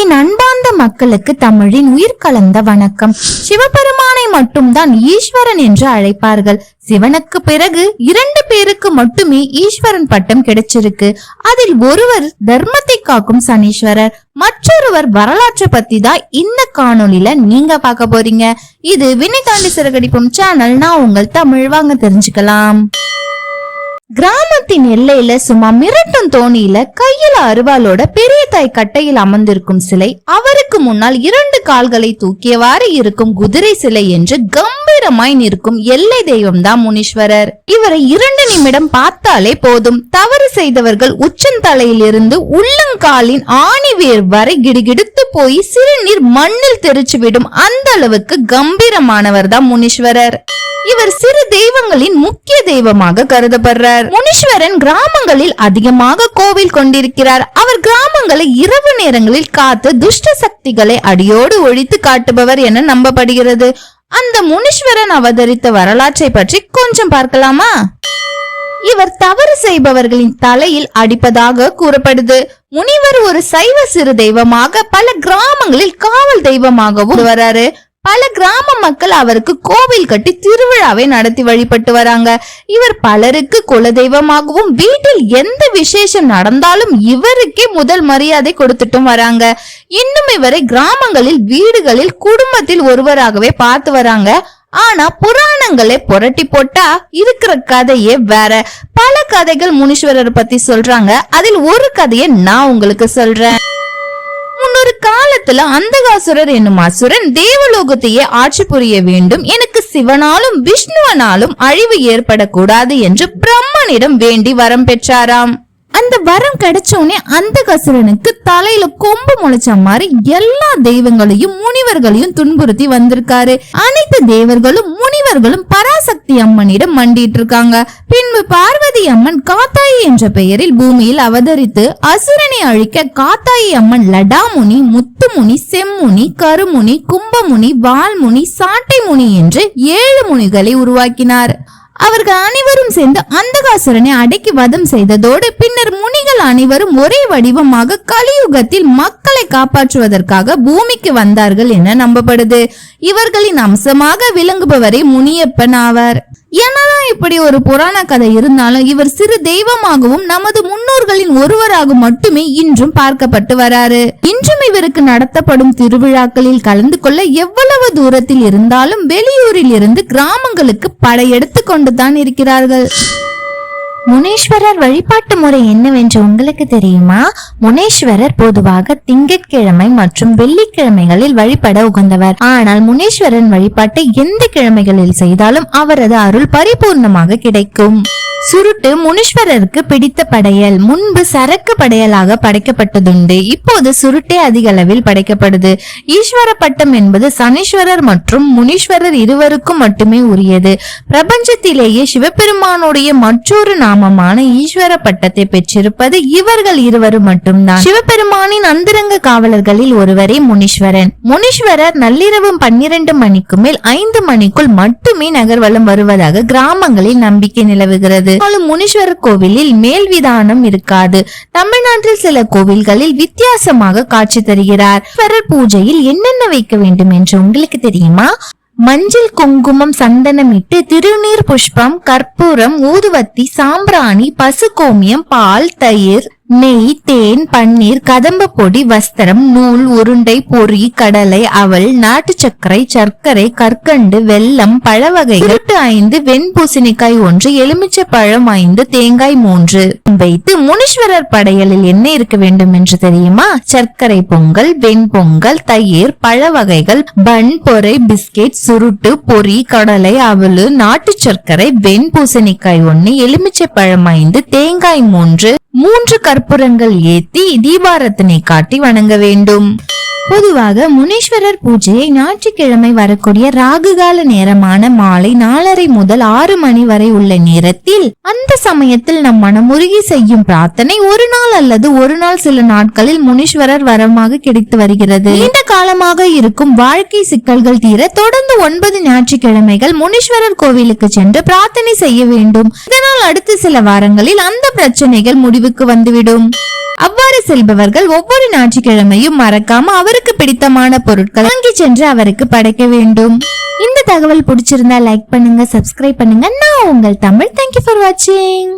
என் அன்பார்ந்த மக்களுக்கு தமிழின் உயிர் கலந்த வணக்கம். சிவபெருமானை மட்டும்தான் ஈஸ்வரன் என்று அழைப்பார்கள். சிவனுக்கு பிறகு 2 பேருக்கு மட்டுமே ஈஸ்வரன் பட்டம் கிடைச்சிருக்கு. அதில் ஒருவர் தர்மத்தை காக்கும் சனீஸ்வரர், மற்றொருவர் வரலாற்றை பத்தி தான் இந்த காணொலியில நீங்க பார்க்க போறீங்க. இது விண்ணை தாண்டி சிறகடிப்பும் சேனல். நான் உங்கள் தமிழ், வாங்க தெரிஞ்சுக்கலாம். கிராமத்தின் எல்லையில சும்மா மிரட்டும் தோணியில கையில அருவாளோட பெரிய தாய் கட்டையில் அமர்ந்திருக்கும் சிலை, அவருக்கு முன்னால் 2 கால்களை தூக்கியவாறு இருக்கும் குதிரை சிலை என்று கம்பீரமாய் நிற்கும் எல்லை தெய்வம் தான் முனீஸ்வரர். இவரை 2 நிமிடம் பார்த்தாலே போதும், தவறு செய்தவர்கள் உச்சந்தலையில் இருந்து உள்ளங்காலின் ஆணிவேர் வரை கிடுகிடுத்து போய் சிறுநீர் மண்ணில் தெரிச்சு விடும் அந்த அளவுக்கு கம்பீரமானவர் தான் முனீஸ்வரர். இவர் சிறு தெய்வங்களின் முக்கிய தெய்வமாக கருதப்படுறார். முனீஸ்வரன் கிராமங்களில் அதிகமாக கோவில் கொண்டிருக்கிறார். அவர் கிராமங்களை இரவு நேரங்களில் காத்து துஷ்ட சக்திகளை அடியோடு ஒழித்து காட்டுபவர் என நம்பப்படுகிறது. அந்த முனீஸ்வரன் அவதரித்த வரலாற்றை பற்றி கொஞ்சம் பார்க்கலாமா? இவர் தவறு செய்பவர்களின் தலையில் அடிப்பதாக கூறப்படுது. முனிவர் ஒரு சைவ சிறு தெய்வமாக பல கிராமங்களில் காவல் தெய்வமாகவும் வராரு. பல கிராம மக்கள் அவருக்கு கோவில் கட்டி திருவிழாவை நடத்தி வழிபட்டு வராங்க. இவர் பலருக்கு குல தெய்வமாகவும் வீட்டில் எந்த விசேஷம் நடந்தாலும் இவருக்கே முதல் மரியாதை கொடுத்துட்டும் வராங்க. இன்னும் இவரை கிராமங்களில் வீடுகளில் குடும்பத்தில் ஒருவராகவே பார்த்து வராங்க. ஆனா புராணங்களை புரட்டி போட்டா இருக்கிற கதையே வேற. பல கதைகள் முனீஸ்வரர் பத்தி சொல்றாங்க. அதில் ஒரு கதையை நான் உங்களுக்கு சொல்றேன். முன்னொரு காலத்துல அந்தகாசுரர் என்னும் அசுரன் தேவலோகத்தையே ஆட்சி புரிய வேண்டும், எனக்கு சிவனாலும் விஷ்ணுவனாலும் அழிவு ஏற்படக்கூடாது என்று பிரம்மனிடம் வேண்டி வரம் பெற்றாராம். அந்த வரம் கிடைச்சோடனே அந்தகாசுரனுக்கு தலையில கொம்பு முளைச்ச மாதிரி எல்லா தெய்வங்களையும் முனிவர்களையும் துன்புறுத்தி வந்திருக்காரு. அனைத்து தேவர்களும் முனிவர்களும் பராசக்தி அம்மனிடம் மண்டிட்டு இருக்காங்க. பின்பு பார்வதி அம்மன் காத்தாயி என்ற பெயரில் பூமியில் அவதரித்து அசுரனை அழிக்க காத்தாயி அம்மன் லடாமுனி, முத்துமுனி, செம்முனி, கருமுனி, கும்பமுனி, வால்முனி, சாட்டை முனி என்று 7 முனிகளை உருவாக்கினார். அவர்கள் அனைவரும் சேர்ந்து அந்தகாசுரனை அடக்கி வதம் செய்ததோடு பின்னர் முனிகள் அனைவரும் ஒரே வடிவமாக கலியுகத்தில் மக்களை காப்பாற்றுவதற்காக பூமிக்கு வந்தார்கள் என நம்பப்படுது. இவர்களின் அம்சமாக விளங்குபவரே முனியப்பன் ஆவார். என்னதான் இப்படி ஒரு புராண கதை இருந்தாலும் இவர் சிறு தெய்வமாகவும் நமது முன்னோர்களின் ஒருவராக மட்டுமே இன்றும் பார்க்கப்பட்டு வராரு. இன்றும் இவருக்கு நடத்தப்படும் திருவிழாக்களில் கலந்து கொள்ள எவ்வளவு தூரத்தில் இருந்தாலும் வெளியூரில் இருந்து கிராமங்களுக்கு படையெடுத்து கொண்டுதான் இருக்கிறார்கள். முனீஸ்வரர் வழிபாட்டு முறை என்னவென்று உங்களுக்கு தெரியுமா? முனீஸ்வரர் பொதுவாக திங்கட்கிழமை மற்றும் வெள்ளிக்கிழமைகளில் வழிபட உகந்தவர். ஆனால் முனீஸ்வரன் வழிபாட்டை எந்த கிழமைகளில் செய்தாலும் அவரது அருள் பரிபூர்ணமாக கிடைக்கும். சுருட்டு முனீஸ்வரருக்கு பிடித்த படையல். முன்பு சரக்கு படையலாக படைக்கப்பட்டதுண்டு, இப்போது சுருட்டே அதிக அளவில் படைக்கப்படுது. ஈஸ்வர பட்டம் என்பது சனீஸ்வரர் மற்றும் முனீஸ்வரர் இருவருக்கும் மட்டுமே உரியது. பிரபஞ்சத்திலேயே சிவபெருமானுடைய மற்றொரு நாமமான ஈஸ்வர பட்டத்தை பெற்றிருப்பது இவர்கள் இருவரும் மட்டும்தான். சிவபெருமானின் அந்தரங்க காவலர்களில் ஒருவரே முனீஸ்வரன். முனீஸ்வரர் நள்ளிரவு 12 மணிக்கு மேல் 5 மணிக்குள் மட்டுமே நகர்வலம் வருவதாக கிராமங்களில் நம்பிக்கை நிலவுகிறது. முனீஸ்வரர் கோவிலில் மேல்விதானம் இருக்காது. தமிழ்நாட்டில் சில கோவில்களில் வித்தியாசமாக காட்சி தருகிறார். பூஜையில் என்னென்ன வைக்க வேண்டும் என்று உங்களுக்கு தெரியுமா? மஞ்சள், குங்குமம், சந்தனம் இட்டு திருநீர், புஷ்பம், கற்பூரம், ஊதுவத்தி, சாம்பிராணி, பசுகோமியம், பால், தயிர், நெய், தேன், பன்னீர், கதம்ப பொடி, வஸ்திரம், நூல், உருண்டை, பொறி, கடலை, அவல், நாட்டு சர்க்கரை, சர்க்கரை, கற்கண்டு, வெல்லம், பழவகைகள் 5, வெண்பூசணிக்காய் 1, எலுமிச்சை பழம் 5, தேங்காய் 3 வைத்து முனீஸ்வரர் படையலில் என்ன இருக்க வேண்டும் என்று தெரியுமா? சர்க்கரை பொங்கல், வெண்பொங்கல், தயிர், பழ வகைகள், பன், பொறை, பிஸ்கெட், சுருட்டு, பொறி, கடலை, அவலு, நாட்டு சர்க்கரை, வெண்பூசணிக்காய் 1, எலுமிச்சை பழம் 5, தேங்காய் 3 கற்பூரங்கள் ஏத்தி தீபாரத்தனை காட்டி வணங்க வேண்டும். பொதுவாக முனீஸ்வரர் பூஜையை ஞாயிற்றுக்கிழமை வரக்கூடிய ராகுகால நேரமான மாலை 4:30 முதல் 6 மணி வரை உள்ள நேரத்தில், அந்த சமயத்தில் நம் மனமுருகி செய்யும் பிரார்த்தனை ஒரு நாள் அல்லது ஒரு நாள் சில நாட்களில் முனீஸ்வரர் வரமாக கிடைத்து வருகிறது. நீண்ட காலமாக இருக்கும் வாழ்க்கை சிக்கல்கள் தீர தொடர்ந்து 9 ஞாயிற்றுக்கிழமைகள் முனீஸ்வரர் கோவிலுக்கு சென்று பிரார்த்தனை செய்ய வேண்டும். இதனால் அடுத்த சில வாரங்களில் அந்த பிரச்சனைகள் முடிவுக்கு வந்துவிடும். அவ்வாறு செல்பவர்கள் ஒவ்வொரு ஞாயிற்றுக்கிழமையும் மறக்காம அவருக்கு பிடித்தமான பொருட்கள் வாங்கி சென்று அவருக்கு படைக்க வேண்டும். இந்த தகவல் பிடிச்சிருந்தா லைக் பண்ணுங்க, சப்ஸ்கிரைப் பண்ணுங்க. நான் உங்கள் தமிழ். தேங்க்யூ ஃபார் வாட்சிங்.